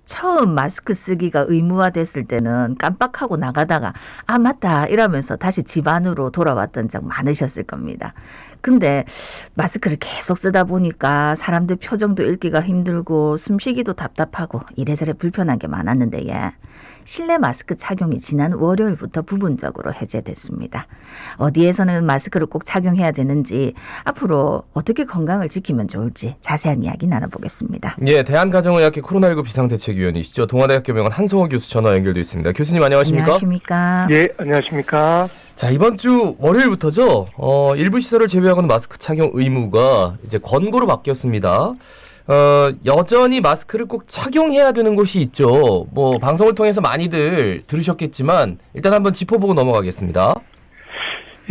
처음 마스크 쓰기가 의무화됐을 때는 깜빡하고 나가다가 아 맞다 이러면서 다시 집 안으로 돌아왔던 적 많으셨을 겁니다. 근데 마스크를 계속 쓰다 보니까 사람들 표정도 읽기가 힘들고 숨쉬기도 답답하고 이래저래 불편한 게 많았는데 실내 마스크 착용이 지난 월요일부터 부분적으로 해제됐습니다. 어디에서는 마스크를 꼭 착용해야 되는지 앞으로 어떻게 건강을 지키면 좋을지 자세한 이야기 나눠보겠습니다. 예, 대한가정의학회 코로나19 비상대책위원이시죠. 동아대학교병원 한송호 교수 전화 연결돼 있습니다. 교수님 안녕하십니까? 안녕하십니까? 예, 안녕하십니까? 자, 이번 주 월요일부터죠. 일부 시설을 제외하고는 마스크 착용 의무가 이제 권고로 바뀌었습니다. 여전히 마스크를 꼭 착용해야 되는 곳이 있죠. 뭐 방송을 통해서 많이들 들으셨겠지만 일단 한번 짚어보고 넘어가겠습니다.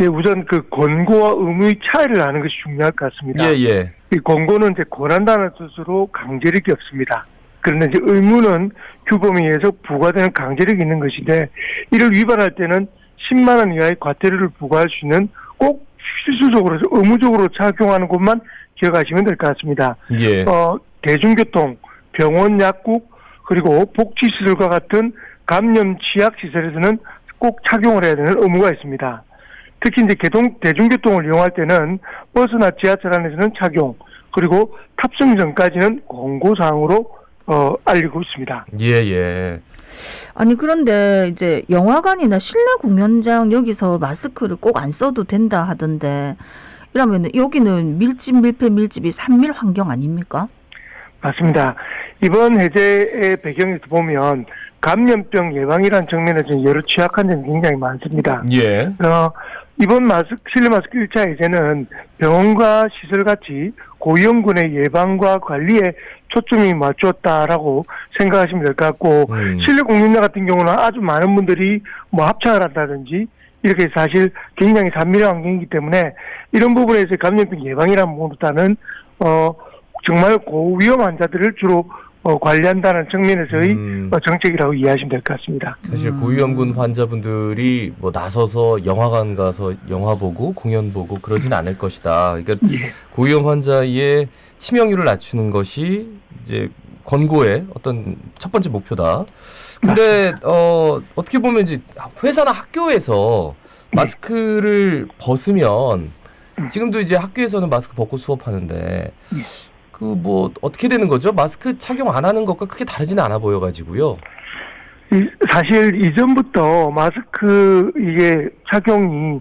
예, 우선 그 권고와 의무의 차이를 아는 것이 중요할 것 같습니다. 예, 예. 이 권고는 이제 권한다는 뜻으로 강제력이 없습니다. 그런데 이제 의무는 규범에 의해서 부과되는 강제력이 있는 것인데 이를 위반할 때는 10만 원 이하의 과태료를 부과할 수 있는 꼭 필수적으로 의무적으로 착용하는 곳만 기억하시면 될 것 같습니다. 예. 대중교통, 병원, 약국 그리고 복지시설과 같은 감염 취약 시설에서는 꼭 착용을 해야 되는 의무가 있습니다. 특히 이제 대중교통을 이용할 때는 버스나 지하철 안에서는 착용, 그리고 탑승 전까지는 권고사항으로 알리고 있습니다. 예, 예. 아니 그런데 이제 영화관이나 실내 공연장 여기서 마스크를 꼭 안 써도 된다 하던데 이러면 여기는 밀집, 밀폐, 밀집이 산밀 환경 아닙니까? 맞습니다. 이번 해제의 배경에서 보면 감염병 예방이라는 측면에서 여러 취약한 점이 굉장히 많습니다. 예. 이번 실내 마스크 1차 해제는 병원과 시설같이 고위험군의 예방과 관리에 초점이 맞추었다라고 생각하시면 될 것 같고 실내 공연장 같은 경우는 아주 많은 분들이 뭐 합창을 한다든지 이렇게 사실 굉장히 산밀한 환경이기 때문에 이런 부분에서 감염병 예방이라는 부분보다는 정말 고위험 환자들을 주로 관리한다는 측면에서의 정책이라고 이해하시면 될 것 같습니다. 사실 고위험군 환자분들이 뭐 나서서 영화관 가서 영화 보고 공연 보고 그러진 않을 것이다. 그러니까 예. 고위험 환자의 치명률을 낮추는 것이 이제 권고의 어떤 첫 번째 목표다. 근데 어떻게 보면 이제 회사나 학교에서 마스크를 벗으면 지금도 이제 학교에서는 마스크 벗고 수업하는데 그 뭐 어떻게 되는 거죠? 마스크 착용 안 하는 것과 크게 다르지는 않아 보여가지고요. 사실 이전부터 마스크 이게 착용이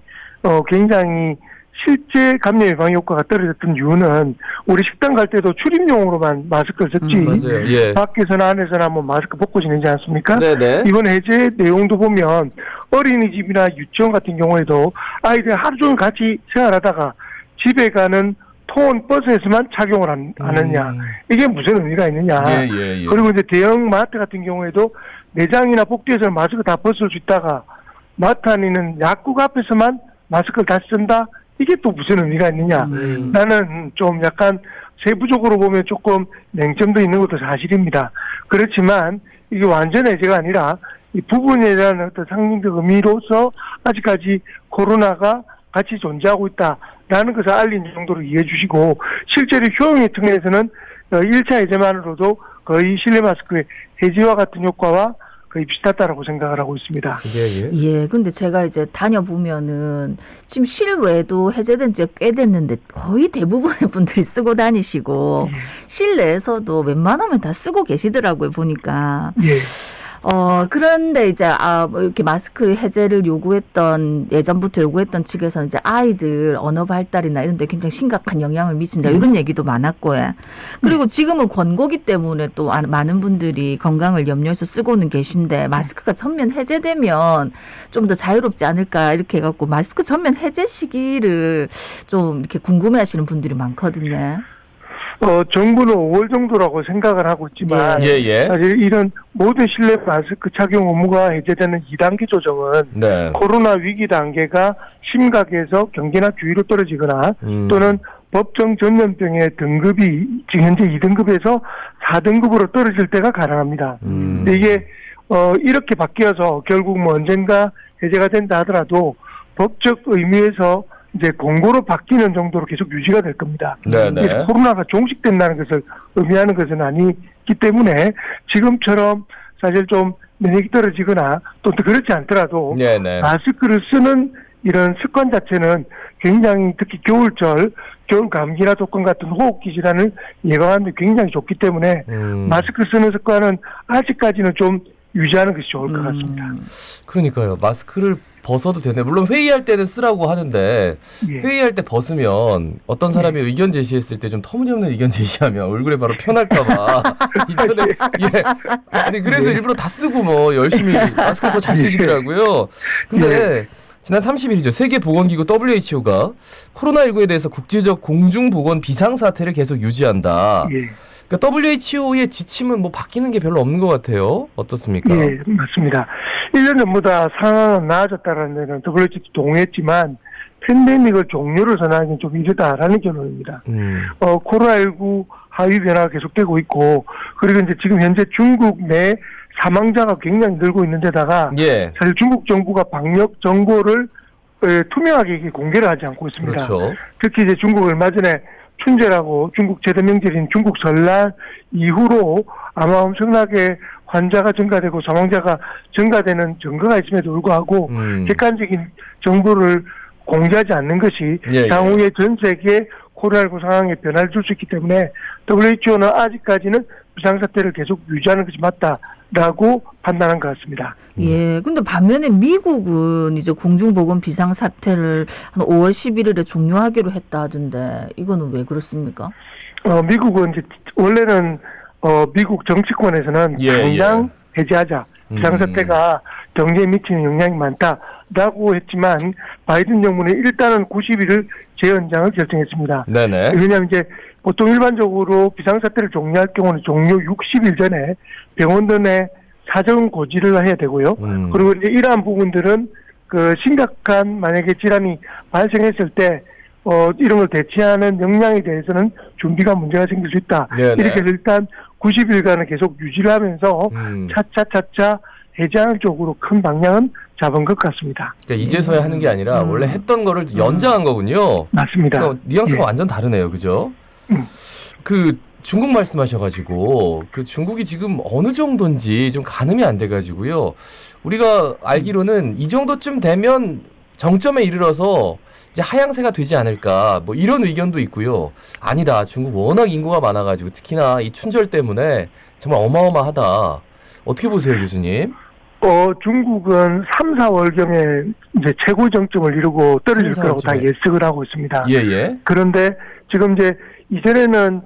굉장히 실제 감염 예방 효과가 떨어졌던 이유는 우리 식당 갈 때도 출입용으로만 마스크를 썼지 맞아요. 예. 밖에서나 안에서나 뭐 마스크 벗고 지내지 않습니까? 네네. 이번 해제 내용도 보면 어린이집이나 유치원 같은 경우에도 아이들 하루 종일 같이 생활하다가 집에 가는 통원 버스에서만 착용을 하느냐 이게 무슨 의미가 있느냐. 예. 그리고 이제 대형 마트 같은 경우에도 매장이나 복도에서는 마스크 다 벗을 수 있다가 마트 안에 있는 약국 앞에서만 마스크를 다시 쓴다. 이게 또 무슨 의미가 있느냐. 나는 좀 약간 세부적으로 보면 조금 맹점도 있는 것도 사실입니다. 그렇지만 이게 완전 해제가 아니라 이 부분에 대한 어떤 상징적 의미로서 아직까지 코로나가 같이 존재하고 있다라는 것을 알린 정도로 이해해 주시고 실제로 효용의 측면에서는 1차 해제만으로도 거의 실내 마스크의 해제와 같은 효과와 거의 비슷하다라고 생각을 하고 있습니다. 예, 근데 제가 이제 다녀보면은 지금 실외도 해제된 지가 꽤 됐는데 거의 대부분의 분들이 쓰고 다니시고 실내에서도 웬만하면 다 쓰고 계시더라고요, 보니까. 예. 그런데 이제, 뭐 이렇게 마스크 해제를 예전부터 요구했던 측에서는 이제 아이들 언어 발달이나 이런 데 굉장히 심각한 영향을 미친다. 이런 얘기도 많았고, 그리고 지금은 권고기 때문에 또 많은 분들이 건강을 염려해서 쓰고는 계신데, 마스크가 전면 해제되면 좀 더 자유롭지 않을까, 이렇게 해갖고, 마스크 전면 해제 시기를 좀 이렇게 궁금해 하시는 분들이 많거든요. 정부는 5월 정도라고 생각을 하고 있지만 사실 이런 모든 실내 마스크 착용 의무가 해제되는 2단계 조정은 코로나 위기 단계가 심각해서 경계나 주의로 떨어지거나 또는 법정 전염병의 등급이 지금 현재 2등급에서 4등급으로 떨어질 때가 가능합니다. 근데 이게 이렇게 바뀌어서 결국 뭐 언젠가 해제가 된다 하더라도 법적 의미에서 이제 권고로 바뀌는 정도로 계속 유지가 될 겁니다. 네네. 이게 코로나가 종식된다는 것을 의미하는 것은 아니기 때문에 지금처럼 사실 좀免疫 떨어지거나 또 그렇지 않더라도 네네. 마스크를 쓰는 이런 습관 자체는 굉장히 특히 겨울철, 겨울 감기나 독감 같은 호흡기 질환을 예방하는 데 굉장히 좋기 때문에 마스크 쓰는 습관은 아직까지는 좀 유지하는 것이 좋을 것 같습니다. 그러니까요. 마스크를 벗어도 되네. 물론 회의할 때는 쓰라고 하는데 예. 회의할 때 벗으면 어떤 사람이 의견 제시했을 때 좀 터무니없는 의견 제시하면 얼굴에 바로 편할까봐 이전에 예. 아니 그래서 일부러 다 쓰고 뭐 열심히 마스크를 더 잘 쓰시더라고요. 근데 지난 30일이죠. 세계보건기구 WHO가 코로나19에 대해서 국제적 공중보건 비상사태를 계속 유지한다. 예. 그러니까 WHO의 지침은 뭐 바뀌는 게 별로 없는 것 같아요. 어떻습니까? 예, 맞습니다. 1년 전보다 상황은 나아졌다는 데는 WHO도 동의했지만 팬데믹을 종료를 선언하기는 좀 이르다라는 결론입니다. 코로나19 하위 변화가 계속되고 있고 그리고 이제 지금 현재 중국 내 사망자가 굉장히 늘고 있는 데다가 예. 사실 중국 정부가 방역 정보를 투명하게 이렇게 공개를 하지 않고 있습니다. 그렇죠. 특히 이제 중국 얼마 전에 춘제라고 중국 최대 명절인 중국 설날 이후로 아마 엄청나게 환자가 증가되고 사망자가 증가되는 증거가 있음에도 불구하고 객관적인 정보를 공개하지 않는 것이 예, 향후에 전 세계 코로나19 상황에 변화를 줄 수 있기 때문에 WHO는 아직까지는 비상사태를 계속 유지하는 것이 맞다라고 판단한 것 같습니다. 예. 근데 반면에 미국은 이제 공중보건 비상사태를 한 5월 11일에 종료하기로 했다 하던데 이거는 왜 그렇습니까? 미국은 이제 원래는 미국 정치권에서는 예, 당장 해제하자. 비상사태가 경제에 미치는 영향이 많다라고 했지만 바이든 정부는 일단은 90일을 재연장을 결정했습니다. 네네. 왜냐하면 이제 보통 일반적으로 비상사태를 종료할 경우는 종료 60일 전에 병원들 내 사전 고지를 해야 되고요. 그리고 이제 이러한 부분들은 그 심각한 만약에 질환이 발생했을 때 이런 걸 대체하는 역량에 대해서는 준비가 문제가 생길 수 있다. 네네. 이렇게 해서 일단 90일간은 계속 유지를 하면서 차차 해제하는 쪽으로 큰 방향은 잡은 것 같습니다. 그러니까 이제서야 하는 게 아니라 원래 했던 거를 연장한 거군요. 맞습니다. 그러니까 뉘앙스가 예. 완전 다르네요. 그죠? 그 중국 말씀하셔가지고 그 중국이 지금 어느 정도인지 좀 가늠이 안 돼가지고요. 우리가 알기로는 이 정도쯤 되면 정점에 이르러서 이제 하향세가 되지 않을까 뭐 이런 의견도 있고요. 아니다. 중국 워낙 인구가 많아가지고 특히나 이 춘절 때문에 정말 어마어마하다. 어떻게 보세요, 교수님? 중국은 3, 4월경에 이제 최고 정점을 이루고 떨어질 3, 거라고 다 4월쯤에. 예측을 하고 있습니다. 예예. 그런데 지금 이제 이전에는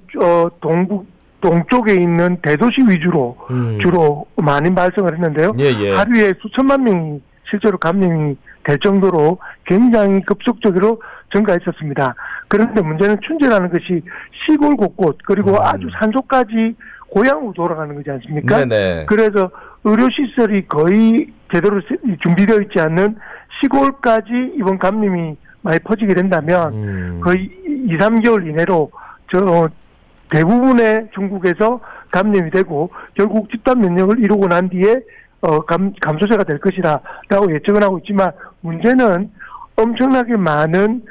동쪽에 있는 대도시 위주로 주로 많이 발생을 했는데요. 예예. 하루에 수천만 명이 실제로 감염이 될 정도로 굉장히 급속적으로 증가했었습니다. 그런데 문제는 춘제라는 것이 시골 곳곳 그리고 아주 산소까지 고향으로 돌아가는 거지 않습니까? 네네. 그래서 의료시설이 거의 제대로 준비되어 있지 않는 시골까지 이번 감염이 많이 퍼지게 된다면 거의 2, 3개월 이내로 대부분의 중국에서 감염이 되고 결국 집단 면역을 이루고 난 뒤에 감소세가 될 것이라고 예측을 하고 있지만 문제는 엄청나게 많은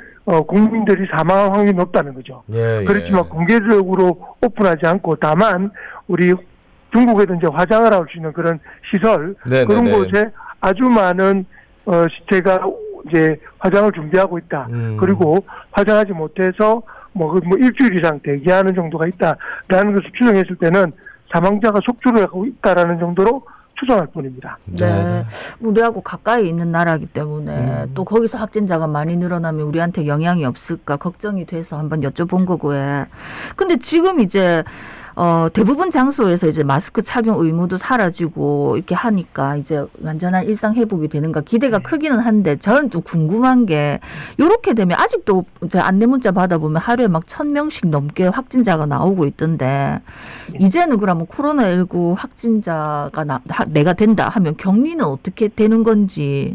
국민들이 사망할 확률이 높다는 거죠. 예, 그렇지만 공개적으로 오픈하지 않고 다만 우리 중국에도 이제 화장을 할 수 있는 그런 시설 네네네. 그런 곳에 아주 많은 시체가 이제 화장을 준비하고 있다. 그리고 화장하지 못해서 뭐 일주일 이상 대기하는 정도가 있다라는 것을 추정했을 때는 사망자가 속출을 하고 있다라는 정도로 추정할 뿐입니다. 네. 우리하고 가까이 있는 나라이기 때문에 또 거기서 확진자가 많이 늘어나면 우리한테 영향이 없을까 걱정이 돼서 한번 여쭤본 거고요. 근데 지금 이제 대부분 장소에서 이제 마스크 착용 의무도 사라지고 이렇게 하니까 이제 완전한 일상 회복이 되는가 기대가 크기는 한데 저는 좀 궁금한 게 이렇게 되면 아직도 제 안내 문자 받아보면 하루에 막 1,000명씩 넘게 확진자가 나오고 있던데 이제는 그러면 코로나19 확진자가 내가 된다 하면 격리는 어떻게 되는 건지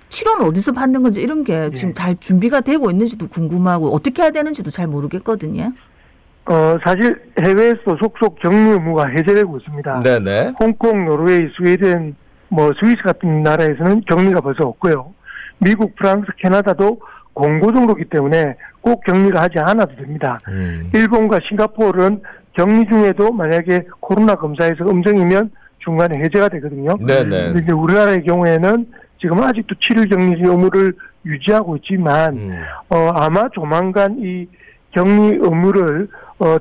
치료는 어디서 받는 건지 이런 게 지금 잘 준비가 되고 있는지도 궁금하고 어떻게 해야 되는지도 잘 모르겠거든요. 사실 해외에서 속속 격리 의무가 해제되고 있습니다. 네네. 홍콩, 노르웨이, 스웨덴, 스위스 같은 나라에서는 격리가 벌써 없고요. 미국, 프랑스, 캐나다도 공고 정도이기 때문에 꼭 격리를 하지 않아도 됩니다. 일본과 싱가포르는 격리 중에도 만약에 코로나 검사에서 음성이면 중간에 해제가 되거든요. 네네. 근데 이제 우리나라의 경우에는 지금 아직도 7일 격리 의무를 유지하고 있지만 아마 조만간 이 격리 의무를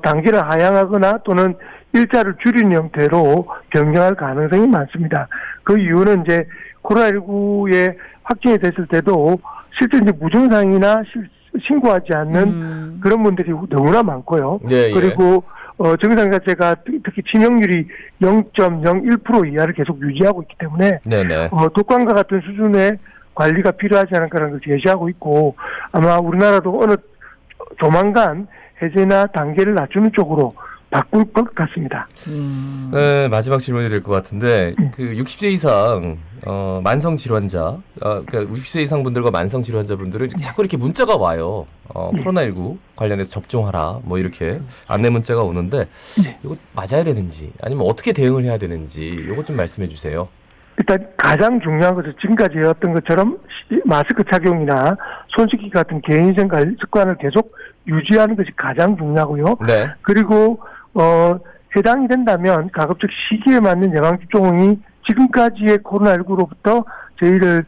단계를 하향하거나 또는 일자를 줄이는 형태로 변경할 가능성이 많습니다. 그 이유는 이제 코로나19에 확진이 됐을 때도 실제 이제 무증상이나 신고하지 않는 그런 분들이 너무나 많고요. 예, 예. 그리고 증상 자체가 특히 치명률이 0.01% 이하를 계속 유지하고 있기 때문에 네네. 독감과 같은 수준의 관리가 필요하지 않을까라는 걸 제시하고 있고 아마 우리나라도 어느 조만간 해제나 단계를 낮추는 쪽으로 바꿀 것 같습니다. 네, 마지막 질문이 될 것 같은데 그 60세 이상 만성 질환자, 그러니까 60세 이상 분들과 만성 질환자분들은 자꾸 이렇게 문자가 와요. 코로나19 관련해서 접종하라, 뭐 이렇게 안내 문자가 오는데 이거 맞아야 되는지 아니면 어떻게 대응을 해야 되는지 이것 좀 말씀해 주세요. 일단 가장 중요한 것은 지금까지 해왔던 것처럼 마스크 착용이나 손 씻기 같은 개인위생 습관을 계속 유지하는 것이 가장 중요하고요. 네. 그리고 해당이 된다면 가급적 시기에 맞는 예방접종이 지금까지의 코로나19로부터 저희를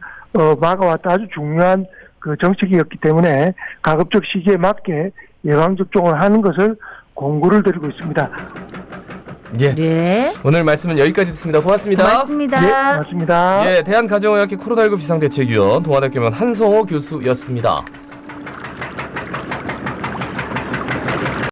막아왔다 아주 중요한 그 정책이었기 때문에 가급적 시기에 맞게 예방접종을 하는 것을 공고를 드리고 있습니다. 예. 네. 오늘 말씀은 여기까지 듣습니다. 고맙습니다. 고맙습니다. 네, 고맙습니다. 예, 대한가정의학회 코로나19 비상대책위원 동아대학교명 한성호 교수였습니다.